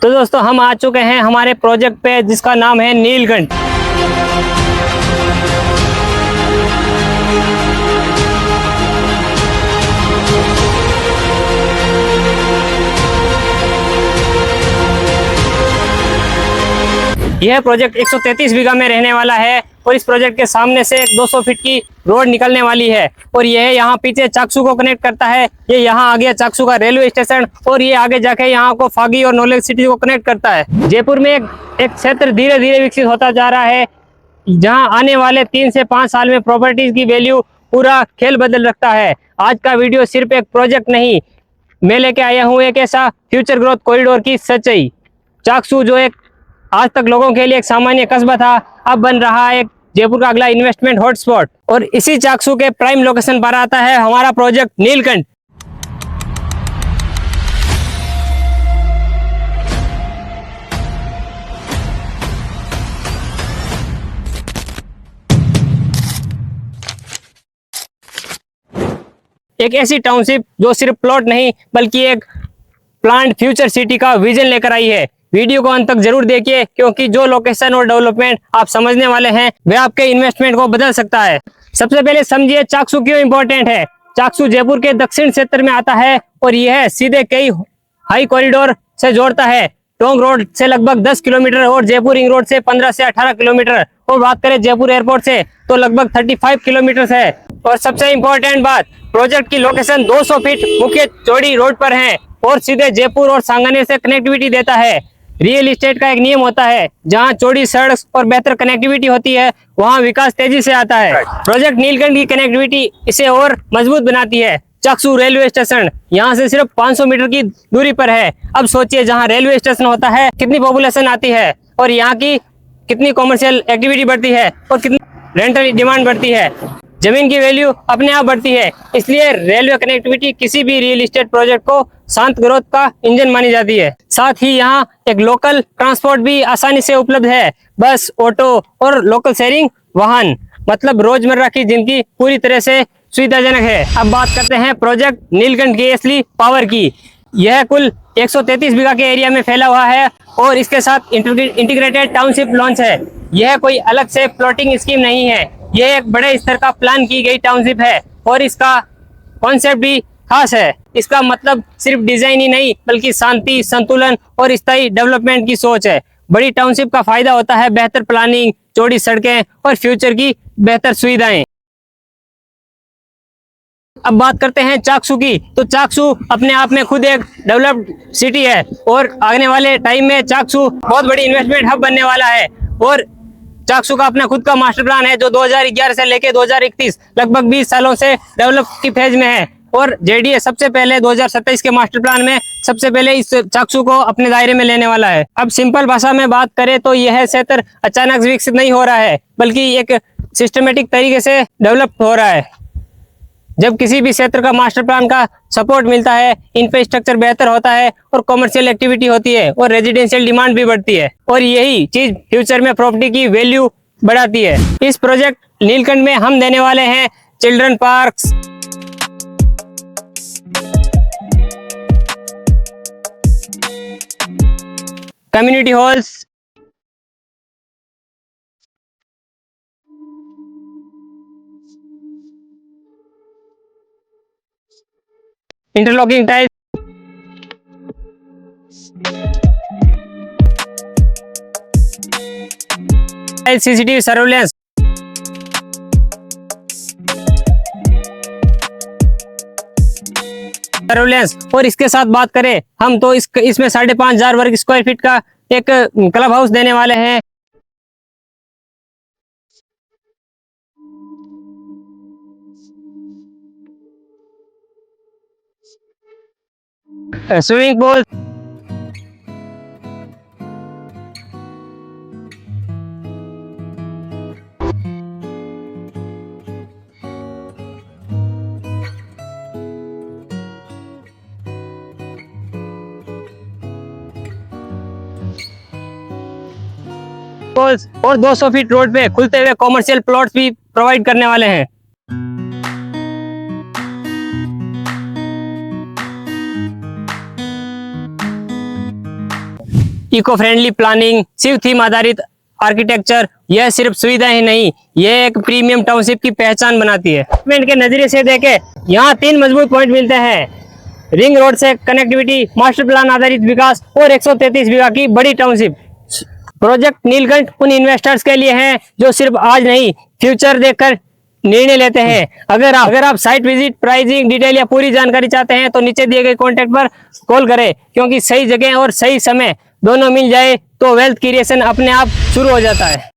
तो दोस्तों हम आ चुके हैं हमारे प्रोजेक्ट पे जिसका नाम है नीलकंठ। यह प्रोजेक्ट 133 बीघा में रहने वाला है और इस प्रोजेक्ट के सामने से 200 फीट की रोड निकलने वाली है और यह यहाँ पीछे चाकसू को कनेक्ट करता है। ये यहाँ आगे चाकसू का रेलवे स्टेशन और ये आगे जाके यहाँ को फागी और नॉलेज सिटी को कनेक्ट करता है। जयपुर में एक क्षेत्र धीरे धीरे विकसित होता जा रहा है जहाँ आने वाले 3 से 5 साल में प्रॉपर्टीज की वैल्यू पूरा खेल बदल रखता है। आज का वीडियो सिर्फ एक प्रोजेक्ट नहीं, मैं लेके आया हूँ एक ऐसा फ्यूचर ग्रोथ कॉरिडोर की सच्चाई। चाकसू जो एक आज तक लोगों के लिए एक सामान्य कस्बा था, अब बन रहा है एक जयपुर का अगला इन्वेस्टमेंट हॉटस्पॉट। और इसी चाकसू के प्राइम लोकेशन पर आता है हमारा प्रोजेक्ट नीलकंठ। एक ऐसी टाउनशिप जो सिर्फ प्लॉट नहीं बल्कि एक प्लांट फ्यूचर सिटी का विजन लेकर आई है। वीडियो को अंत तक जरूर देखिए क्योंकि जो लोकेशन और डेवलपमेंट आप समझने वाले हैं वह आपके इन्वेस्टमेंट को बदल सकता है। सबसे पहले समझिए चाकसू क्यों इंपॉर्टेंट है। चाकसू जयपुर के दक्षिण क्षेत्र में आता है और यह सीधे कई हाई कॉरिडोर से जोड़ता है। टोंक रोड से लगभग 10 किलोमीटर और जयपुर रिंग रोड से 15 से 18 किलोमीटर और बात करें जयपुर एयरपोर्ट से तो लगभग 35 किलोमीटर है। और सबसे इम्पोर्टेंट बात, प्रोजेक्ट की लोकेशन 200 फीट मुख्य चौड़ी रोड पर है और सीधे जयपुर और सांगानेर से कनेक्टिविटी देता है। रियल एस्टेट का एक नियम होता है, जहां चौड़ी सड़क और बेहतर कनेक्टिविटी होती है वहां विकास तेजी से आता है। प्रोजेक्ट नीलकंठ की कनेक्टिविटी इसे और मजबूत बनाती है। चाकसू रेलवे स्टेशन यहां से सिर्फ 500 मीटर की दूरी पर है। अब सोचिए जहां रेलवे स्टेशन होता है कितनी पॉपुलेशन आती है और यहाँ की कितनी कॉमर्शियल एक्टिविटी बढ़ती है और कितनी रेंटल डिमांड बढ़ती है। जमीन की वैल्यू अपने आप बढ़ती है। इसलिए रेलवे कनेक्टिविटी किसी भी रियल एस्टेट प्रोजेक्ट को शांत ग्रोथ का इंजन मानी जाती है। साथ ही यहाँ एक लोकल ट्रांसपोर्ट भी आसानी से उपलब्ध है। बस, ऑटो और लोकल शेयरिंग वाहन, मतलब रोजमर्रा की जिंदगी पूरी तरह से सुविधाजनक है। अब बात करते हैं प्रोजेक्ट नीलकंठ की असली पावर की। यह कुल 133 बीघा के एरिया में फैला हुआ है और इसके साथ इंटीग्रेटेड टाउनशिप लॉन्च है। यह कोई अलग से प्लॉटिंग स्कीम नहीं है, यह एक बड़े स्तर का प्लान की गई टाउनशिप है और इसका कॉन्सेप्ट भी खास है। इसका मतलब सिर्फ डिजाइन ही नहीं बल्कि शांति, संतुलन और स्थायी डेवलपमेंट की सोच है। बड़ी टाउनशिप का फायदा होता है बेहतर प्लानिंग, चौड़ी सड़कें और फ्यूचर की बेहतर सुविधाएं। अब बात करते हैं चाकसू की। तो चाकसू अपने आप में खुद एक डेवलप्ड सिटी है और आने वाले टाइम में चाकसू बहुत बड़ी इन्वेस्टमेंट हब बनने वाला है। और चाकसू का अपना खुद का मास्टर प्लान है जो 2011 से लेके 2031 लगभग 20 सालों से डेवलप की फेज में है। और जेडीए सबसे पहले 2027 के मास्टर प्लान में सबसे पहले इस चाकसू को अपने दायरे में लेने वाला है। अब सिंपल भाषा में बात करें तो यह क्षेत्र अचानक विकसित नहीं हो रहा है बल्कि एक सिस्टमेटिक तरीके से डेवलप हो रहा है। जब किसी भी क्षेत्र का मास्टर प्लान का सपोर्ट मिलता है, इंफ्रास्ट्रक्चर बेहतर होता है और कमर्शियल एक्टिविटी होती है और रेजिडेंशियल डिमांड भी बढ़ती है और यही चीज फ्यूचर में प्रॉपर्टी की वैल्यू बढ़ाती है। इस प्रोजेक्ट नीलकंठ में हम देने वाले हैं children parks, community halls, interlocking tiles, CCTV surveillance, और इसके साथ बात करें हम तो इसमें 5,500 वर्ग स्क्वायर फीट का एक क्लब हाउस देने वाले हैं। स्विमिंग पूल, और 200 फीट रोड पे खुलते हुए कॉमर्शियल प्लॉट्स भी प्रोवाइड करने वाले हैं। Eco friendly planning, Shiv theme आधारित आर्किटेक्चर, यह सिर्फ सुविधा ही नहीं, यह एक प्रीमियम टाउनशिप की पहचान बनाती है। डेवलपमेंट के नजरिए से देखें, यहाँ 3 मजबूत पॉइंट मिलते हैं। रिंग रोड से कनेक्टिविटी, मास्टर प्लान आधारित विकास और 133 बीघा की बड़ी टाउनशिप। प्रोजेक्ट नीलकंठ उन इन्वेस्टर्स के लिए है जो सिर्फ आज नहीं, फ्यूचर देखकर निर्णय लेते हैं। अगर आप साइट विजिट, प्राइसिंग डिटेल या पूरी जानकारी चाहते हैं तो नीचे दिए गए कॉन्टैक्ट पर कॉल करें, क्योंकि सही जगह और सही समय दोनों मिल जाए तो वेल्थ क्रिएशन अपने आप शुरू हो जाता है।